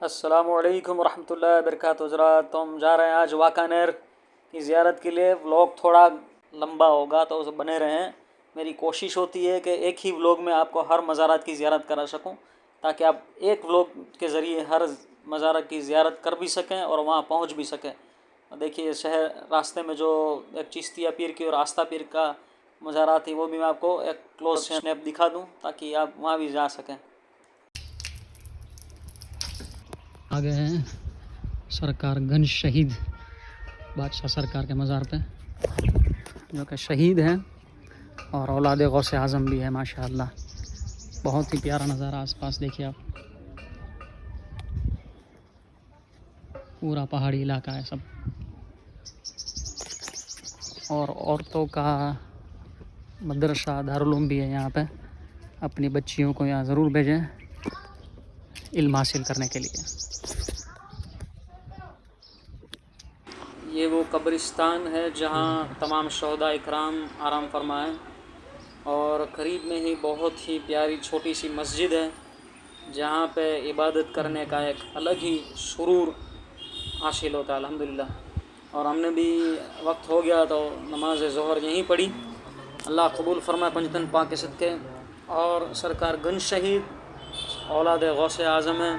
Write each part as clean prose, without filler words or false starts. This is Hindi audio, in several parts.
अस्सलामुअलैकुम रहमतुल्लाहि वबरकातुहू। हज़रात, तो हम जा रहे हैं आज वाकानेर की ज़ियारत के लिए। व्लॉग थोड़ा लंबा होगा तो उसे बने रहें। मेरी कोशिश होती है कि एक ही व्लॉग में आपको हर मज़ारात की ज़ियारत करा सकूं, ताकि आप एक व्लॉग के ज़रिए हर मज़ारत की ज़ियारत कर भी सकें और वहां पहुंच भी सकें। देखिए, शहर रास्ते में जो एक चिश्तिया पीर की और आस्था पीर का मज़ारात थी, वो भी मैं आपको एक क्लोज स्नैप दिखा दूँ ताकि आप वहाँ भी जा सकें। आ गए हैं सरकारगंज शहीद बादशाह सरकार के मज़ार पे, जो कि शहीद हैं और औलाद गौसे आज़म भी है। माशाअल्लाह, बहुत ही प्यारा नज़ारा। आसपास देखिए आप, पूरा पहाड़ी इलाका है सब। और औरतों का मदरसा दारुल उलूम भी है यहाँ पे। अपनी बच्चियों को यहाँ ज़रूर भेजें इल्म हासिल करने के लिए। ये वो कब्रिस्तान है जहाँ तमाम शहदा इकराम आराम फरमाए, और करीब में ही बहुत ही प्यारी छोटी सी मस्जिद है जहाँ पे इबादत करने का एक अलग ही सुरूर हासिल होता है अल्हम्दुलिल्लाह। और हमने भी वक्त हो गया तो नमाज ज़ोहर यहीं पढ़ी। अल्लाह कबूल फरमाए पंजतन पाक के सदक़े। और सरकारगंज शहीद औलाद गौसे आज़म है।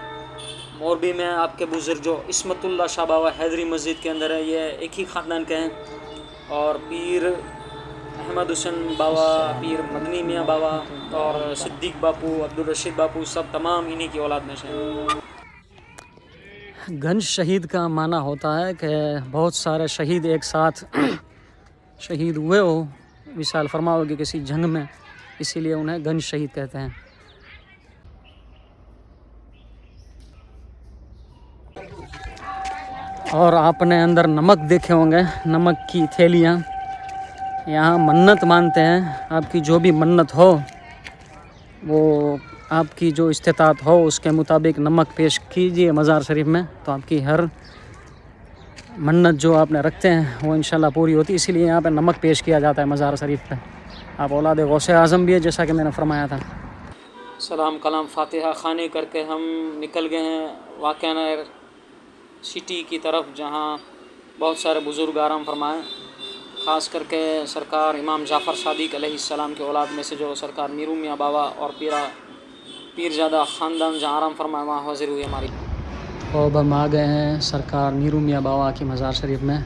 मोरबी में आपके बुज़ुर्ग जो इस्मतुल्लाह शाह बाबा हैदरी मस्जिद के अंदर है, ये एक ही ख़ानदान के हैं। और पीर अहमद हुसैन बाबा, पीर मदनी मियाँ बाबा और सिद्दीक़ बापू, अब्दुल रशीद बापू, सब तमाम इन्हीं की औलाद में से हैं। गंज शहीद का माना होता है कि बहुत सारे शहीद एक साथ शहीद हुए हो, विशाल फरमाओगे किसी जंग में, इसीलिए उन्हें गंज शहीद कहते हैं। और आपने अंदर नमक देखे होंगे, नमक की थैलियाँ। यहाँ मन्नत मानते हैं, आपकी जो भी मन्नत हो, वो आपकी जो इस्तिताअत हो उसके मुताबिक नमक पेश कीजिए मज़ार शरीफ में, तो आपकी हर मन्नत जो आपने रखते हैं वो इंशाल्लाह पूरी होती है। इसीलिए यहाँ पे नमक पेश किया जाता है मज़ार शरीफ पे। आप औलाद गौसे आज़म भी है, जैसा कि मैंने फरमाया था। सलाम कलाम फ़ातिहा खानी करके हम निकल गए हैं वाकानेर सिटी की तरफ, जहाँ बहुत सारे बुज़ुर्ग आराम फरमाएँ। ख़ास करके सरकार इमाम जाफ़र सादिक अलैहिस्सलाम के औलाद में से जो सरकार मीरू मियाँ बाबा और पीरज़ादा ख़ानदान जहाँ आराम फरमाए, वहाँ हाज़िर हुई हमारी। तो अब हम आ गए हैं सरकार मीरू मियाँ बाबा की मज़ार शरीफ में,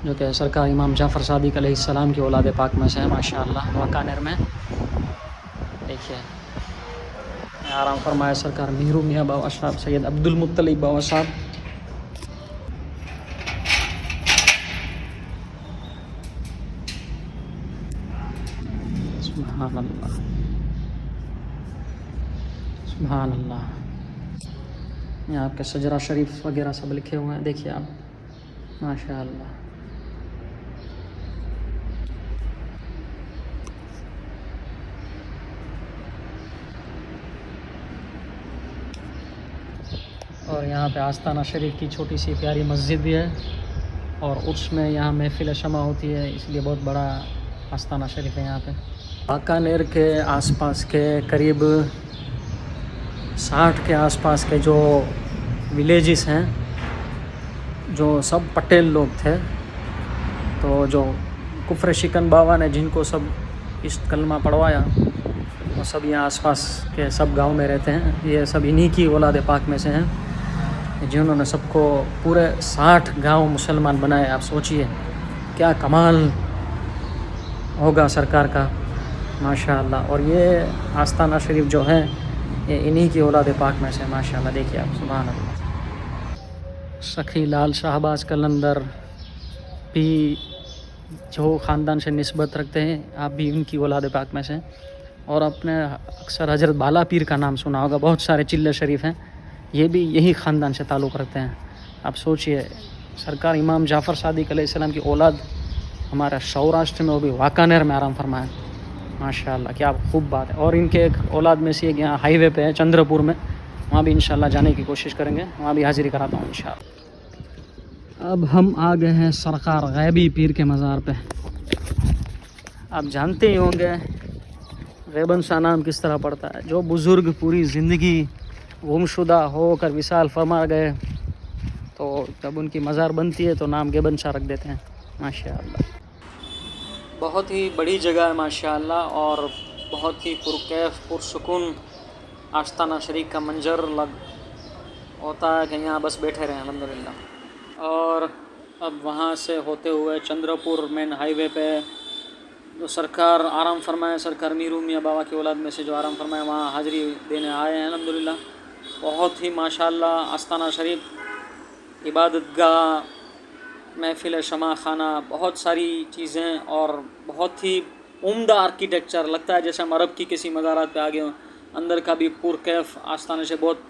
जो कि सरकार इमाम जाफ़र सादिक अलैहिस्सलाम की औलाद पाक में से है। माशाअल्लाह, वाकानेर में देखिए आराम फरमाए सरकार मीरू मियाँ बाबा साहब, सैयद अब्दुल मुत्तलिब बाबा साहब। सुभान अल्लाह, सुभान अल्लाह। यहाँ आपके सजरा शरीफ वगैरह सब लिखे हुए हैं, देखिए आप, माशाअल्लाह। और यहाँ पे आस्ताना शरीफ की छोटी सी प्यारी मस्जिद भी है, और उसमें यहाँ महफिल शमा होती है, इसलिए बहुत बड़ा आस्ताना शरीफ है यहाँ पे। वाकानेर के आसपास के करीब 60 के आसपास के जो विलेजेस हैं, जो सब पटेल लोग थे, तो जो कुफ्र शिकन बाबा ने जिनको सब इस कलमा पढ़वाया, वो सब यहाँ आसपास के सब गांव में रहते हैं। ये सब इन्हीं की औलाद पाक में से हैं, जिन्होंने सबको पूरे 60 गांव मुसलमान बनाए। आप सोचिए क्या कमाल होगा सरकार का, माशाअल्लाह। और ये आस्ताना शरीफ जो है, ये इन्हीं की औलाद पाक में से, माशाअल्लाह। देखिए आप, सुभान अल्लाह। सखी लाल शाहबाज कलंदर भी जो ख़ानदान से निस्बत रखते हैं, आप भी उनकी औलाद पाक में से। और आपने अक्सर हज़रत बाला पीर का नाम सुना होगा, बहुत सारे चिल्ले शरीफ हैं, ये भी यही ख़ानदान से ताल्लुक़ रखते हैं। आप सोचिए, सरकार इमाम जाफ़र सादिक अलैहिस्सलाम की औलाद हमारा सौराष्ट्र में, वो भी वाकानेर में आराम फरमाए, माशाअल्लाह, क्या खूब बात है। और इनके एक औलाद में से एक यहाँ हाईवे पे है चंद्रपुर में, वहाँ भी इंशाल्लाह जाने की कोशिश करेंगे, वहाँ भी हाज़िरी कराता हूँ इंशाल्लाह। अब हम आ गए हैं सरकार गैबी पीर के मज़ार पे। आप जानते ही होंगे गैबन शाह नाम किस तरह पड़ता है। जो बुज़ुर्ग पूरी ज़िंदगी गुमशुदा होकर विशाल फरमा गए, तो जब उनकी मज़ार बनती है तो नाम गेबन शाह रख देते हैं। माशाअल्लाह, बहुत ही बड़ी जगह है माशाअल्लाह, और बहुत ही पुरकैफ पुरसुकून आस्ताना शरीफ का मंजर लग होता है कि यहाँ बस बैठे रहें अल्हम्दुलिल्लाह। और अब वहाँ से होते हुए चंद्रपुर मेन हाईवे पे जो सरकार आराम फरमाए, सरकार मीरू मियाँ बाबा की औलाद में से जो आराम फरमाए, वहाँ हाज़िरी देने आए हैं अल्हम्दुलिल्लाह। बहुत ही माशाअल्लाह आस्ताना शरीफ, इबादत गाह, महफ़िल शमा खाना, बहुत सारी चीज़ें और बहुत ही उम्दा आर्किटेक्चर, लगता है जैसे हम अरब की किसी मज़ारात पे आ गए हों। अंदर का भी पुरकैफ आस्ताना से बहुत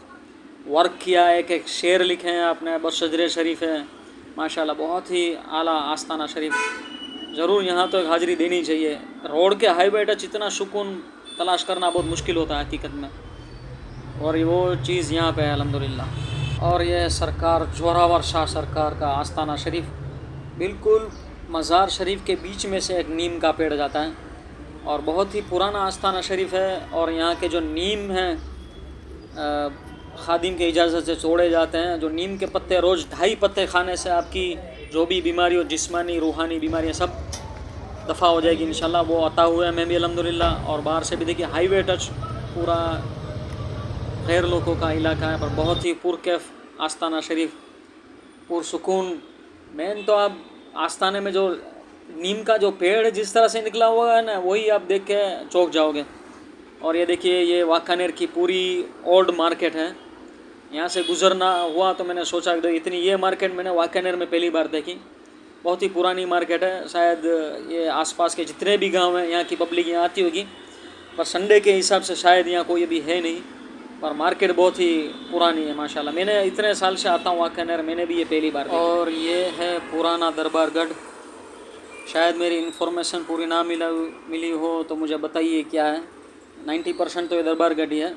वर्क किया है, एक शेर लिखे हैं आपने, बस शजरे शरीफ है माशाल्लाह, बहुत ही आला आस्ताना शरीफ। ज़रूर यहाँ तो एक हाज़िरी देनी चाहिए। रोड के हाईवे टच इतना सुकून तलाश करना बहुत मुश्किल होता है हकीकत में, और वो चीज़ यहाँ पे है अल्हम्दुलिल्लाह। और ये सरकार जोरावर शाह सरकार का आस्ताना शरीफ, बिल्कुल मज़ार शरीफ के बीच में से एक नीम का पेड़ जाता है, और बहुत ही पुराना आस्ताना शरीफ है। और यहाँ के जो नीम हैं खादिम के इजाज़त से तोड़े जाते हैं। जो नीम के पत्ते, रोज़ 2.5 पत्ते खाने से आपकी जो भी बीमारी हो, जिस्मानी रूहानी बीमारियाँ सब दफ़ा हो जाएगी इंशाल्लाह। वो अता हुए हैं मैं भी अल्हम्दुलिल्लाह। और बाहर से भी देखिए हाईवे टच पूरा गैर लोगों का इलाका है, पर बहुत ही पुरकैफ आस्ताना शरीफ, पुरसुकून। मेन तो आप आस्ताने में जो नीम का जो पेड़ जिस तरह से निकला हुआ है ना, वही आप देख के चौंक जाओगे। और ये देखिए, ये वाकानेर की पूरी ओल्ड मार्केट है। यहाँ से गुज़रना हुआ तो मैंने सोचा कि इतनी ये मार्केट मैंने वाकानेर में पहली बार देखी। बहुत ही पुरानी मार्केट है, शायद ये आसपास के जितने भी गांव हैं यहाँ की पब्लिक यहाँ आती होगी, पर संडे के हिसाब से शायद यहाँ कोई अभी है नहीं, पर मार्केट बहुत ही पुरानी है माशाल्लाह। मैंने इतने साल से आता हूँ वाकानेर, मैंने भी ये पहली बार देखी। और ये है पुराना दरबारगढ़। शायद मेरी इन्फॉर्मेशन पूरी ना मिली हो तो मुझे बताइए क्या है। 90% तो ये दरबारगढ़ ही है।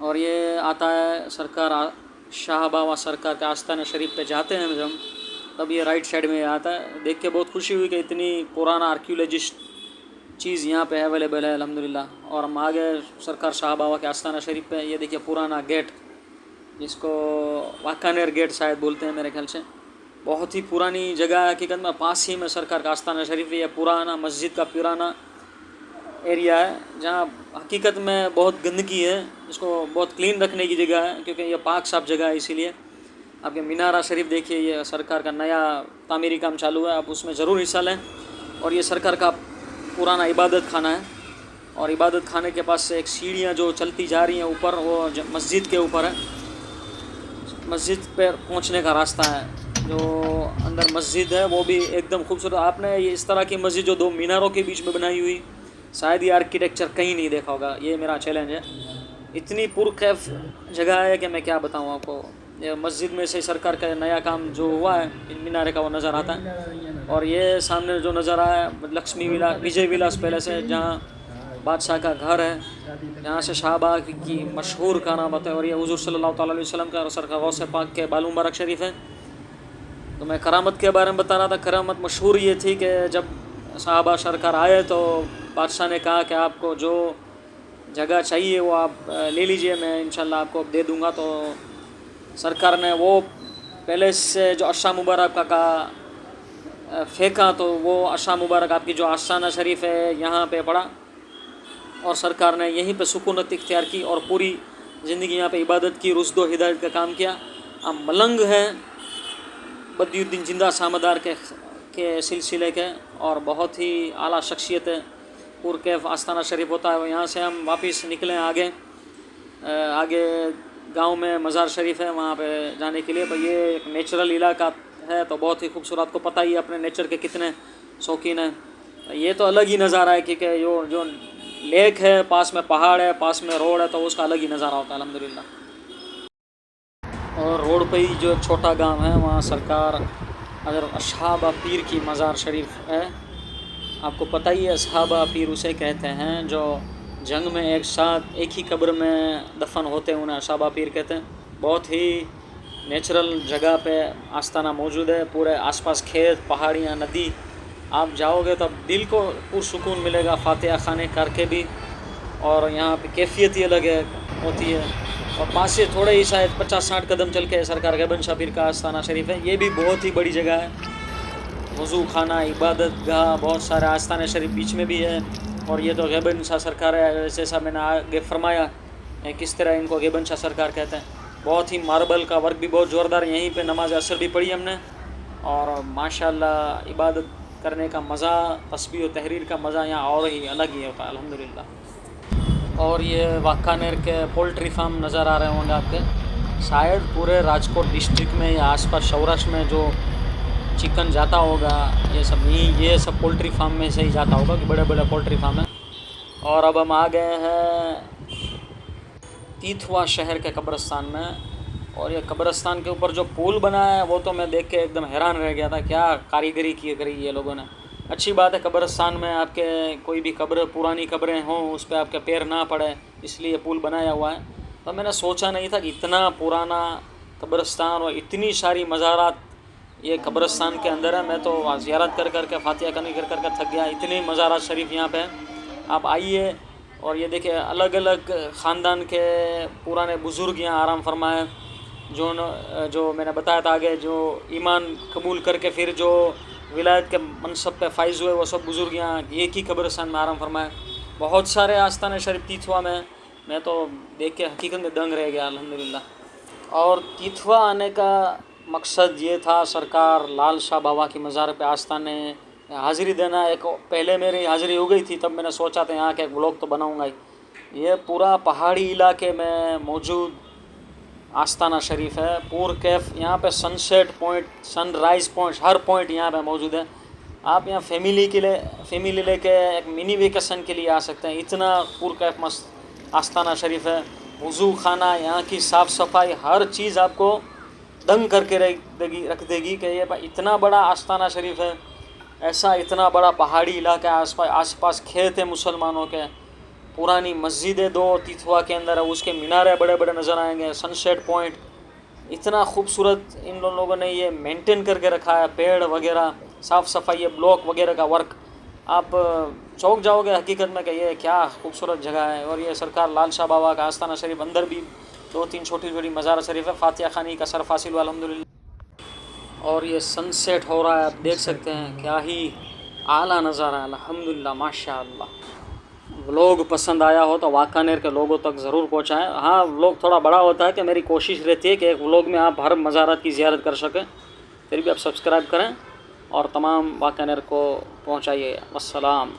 और ये आता है सरकार शाह बाबा सरकार के आस्ताना शरीफ पे जाते हैं जब, तब ये राइट साइड में आता है। देख के बहुत खुशी हुई कि इतनी पुराना आर्कियोलॉजिस्ट चीज़ यहाँ पे अवेलेबल है अल्हम्दुलिल्लाह। और हम आ गए सरकार शाह बाबा के आस्ताना शरीफ पे। ये देखिए पुराना गेट, जिसको वाकानेर गेट शायद बोलते हैं मेरे ख्याल से। बहुत ही पुरानी जगह है हकीकत में, पास ही में सरकार का आस्ताना शरीफ है। पुराना मस्जिद का पुराना एरिया है, जहाँ हकीकत में बहुत गंदगी है, इसको बहुत क्लीन रखने की जगह है, क्योंकि ये पाक साफ जगह है। इसीलिए आपके मीनारा शरीफ देखिए, ये सरकार का नया तामीरी काम चालू है, आप उसमें ज़रूर हिस्सा लें। और ये सरकार का पुराना इबादत खाना है, और इबादत खाने के पास से एक सीढ़ियाँ जो चलती जा रही हैं ऊपर, वो मस्जिद के ऊपर है। मस्जिद पर पहुँचने का रास्ता है, जो अंदर मस्जिद है वो भी एकदम खूबसूरत। आपने ये इस तरह की मस्जिद जो 2 मीनारों के बीच में बनाई हुई, शायद ये आर्किटेक्चर कहीं नहीं देखा होगा। ये मेरा चैलेंज है। इतनी पुरकैफ जगह है कि मैं क्या बताऊँ आपको। ये मस्जिद में से सरकार का नया काम जो हुआ है, मीनारे का, वो नज़र आता है। और ये सामने जो नज़र आया है लक्ष्मी विलास, विजय विलास पैलेस है, जहाँ बादशाह का घर है। यहाँ से शाहबाग की मशहूर खाना बताए। और ये हुज़ूर सल्लल्लाहु अलैहि वसल्लम का और सरकार गौसे पाक के बाल मुबारक शरीफ है। तो मैं करामत के बारे में बता रहा था। करामत मशहूर ये थी कि जब साहबा सरकार आए तो बादशाह ने कहा कि आपको जो जगह चाहिए वो आप ले लीजिए, मैं इंशाल्लाह आपको दे दूंगा। तो सरकार ने वो पैलेस से जो अशा मुबारक का फेंका, तो वो अशा मुबारक आपकी जो आस्ताना शरीफ है यहाँ पे पड़ा, और सरकार ने यहीं पे सुकूनत इख्तियार की और पूरी ज़िंदगी यहाँ पे इबादत की, रुश्द व हिदायत का काम किया। अब मलंग हैं बदियुद्दीन जिंदा सामदार के सिलसिले के, और बहुत ही आला शख्सियत है। पुरकैफ आस्ताना शरीफ होता है। यहाँ से हम वापस निकले आगे गांव में मज़ार शरीफ है, वहाँ पे जाने के लिए। पर ये एक नेचुरल इलाका है, तो बहुत ही खूबसूरत। आपको पता ही है अपने नेचर के कितने शौकीन हैं। ये तो अलग ही नज़ारा है, क्योंकि जो लेक है, पास में पहाड़ है, पास में रोड है, तो उसका अलग ही नज़ारा होता है अल्हम्दुलिल्लाह। और रोड पे ही जो एक छोटा गांव है, वहाँ सरकार अगर असहाबा पीर की मज़ार शरीफ है। आपको पता ही है असहाबा पीर उसे कहते हैं जो जंग में एक साथ एक ही कब्र में दफन होते हैं, उन्हें असहाबा पीर कहते हैं। बहुत ही नेचुरल जगह पे आस्ताना मौजूद है। पूरे आसपास खेत, पहाड़ियाँ, नदी। आप जाओगे तो दिल को पुरसुकून मिलेगा फातिहा खाने करके भी। और यहाँ पे कैफियत ही अलग है होती है। और पास से थोड़े ही शायद 50-60 कदम चल के सरकार गैबन शाह पीर का आस्थाना शरीफ है। ये भी बहुत ही बड़ी जगह है, वज़ू खाना, इबादत गाह, बहुत सारे आस्थाना शरीफ बीच में भी है। और ये तो गैबन शाह सरकार है, जैसा मैंने आगे फरमाया किस तरह इनको गैबन शाह सरकार कहते हैं। बहुत ही मार्बल का वर्क भी बहुत ज़ोरदार। यहीं पे नमाज असर भी पढ़ी हमने और माशाल्लाह इबादत करने का मज़ा, तस्बीह और तहरीर का मज़ा यहाँ और ही अलग ही होता है अल्हम्दुलिल्लाह। और ये वाकानेर के पोल्ट्री फार्म नज़र आ रहे होंगे आपके, शायद पूरे राजकोट डिस्ट्रिक्ट में या आसपास सौराष्ट्र में जो चिकन जाता होगा ये सब पोल्ट्री फार्म में से ही जाता होगा कि बड़े बड़े पोल्ट्री फार्म हैं। और अब हम आ गए हैं तीथवा शहर के कब्रिस्तान में। और ये कब्रिस्तान के ऊपर जो पुल बना है वो तो मैं देख के एकदम हैरान रह गया था, क्या कारीगरी की करी ये लोगों ने। अच्छी बात है, कब्रिस्तान में आपके कोई भी कब्र, पुरानी कब्रें हों, उस पर आपके पैर ना पड़े, इसलिए पुल बनाया हुआ है। तो मैंने सोचा नहीं था कि इतना पुराना कब्रिस्तान और इतनी सारी मज़ारात ये कब्रिस्तान के अंदर है। मैं तो ज़ियारत कर कर के, फातिहा करनी कर कर के थक गया। इतनी मज़ारात शरीफ यहाँ पे आप आइए और ये देखिए अलग अलग ख़ानदान के पुराने बुज़ुर्ग यहाँ आराम फरमाए, जो मैंने बताया था आगे, जो ईमान कबूल करके फिर जो विलायत के मनसब पे फाइज़ हुए, वो सब बुज़ुर्ग यहाँ एक ही कब्रिस्तान में आराम फरमाए। बहुत सारे आस्थान शरीफ तीथवा में, मैं तो देख के हकीकत में दंग रह गया अल्हम्दुलिल्लाह। और तीथवा आने का मकसद ये था, सरकार लाल शाह बाबा की मज़ार पे आस्थाने हाज़िरी देना। एक पहले मेरी हाज़िरी हो गई थी, तब मैंने सोचा था यहाँ के एक व्लॉग तो बनाऊँगा ही। ये पूरा पहाड़ी इलाके में मौजूद आस्थाना शरीफ है। पूर कैफ, यहाँ पे सनसेट पॉइंट, सनराइज़ पॉइंट, हर पॉइंट यहाँ पे मौजूद है। आप यहाँ फैमिली लेके एक मिनी वेकेशन के लिए आ सकते हैं। इतना पूर कैफ मस्त आस्थाना शरीफ है। वज़ू खाना, यहाँ की साफ़ सफाई, हर चीज़ आपको दंग करके रख देगी कि ये इतना बड़ा आस्थाना शरीफ है। ऐसा इतना बड़ा पहाड़ी इलाका, आसपास खेत है मुसलमानों के, पुरानी मस्जिदें दो तीथवा के अंदर है, उसके मीनारे बड़े बड़े नज़र आएंगे, सनसेट पॉइंट, इतना खूबसूरत इन लोगों ने ये मेंटेन करके रखा है। पेड़ वगैरह, साफ़ सफाई, ये ब्लॉक वगैरह का वर्क, आप चौंक जाओगे हकीकत में कि ये क्या खूबसूरत जगह है। और ये सरकार लाल शाह बाबा का आस्थाना शरीफ, अंदर भी 2-3 छोटी छोटी मज़ार शरीफ है। फातिहा खानी का सर फासिल हुआ अल्हम्दुलिल्लाह। और ये सनसेट हो रहा है, आप देख सकते हैं, क्या ही आला नज़ारा है अल्हम्दुलिल्लाह माशाअल्लाह। व्लॉग पसंद आया हो तो वाकानेर के लोगों तक ज़रूर पहुँचाएँ। हाँ, व्लॉग थोड़ा बड़ा होता है कि मेरी कोशिश रहती है कि एक व्लॉग में आप हर मज़ारात की ज़ियारत कर सकें, फिर भी आप सब्सक्राइब करें और तमाम वाकानेर को पहुँचाइए। वस्सलाम।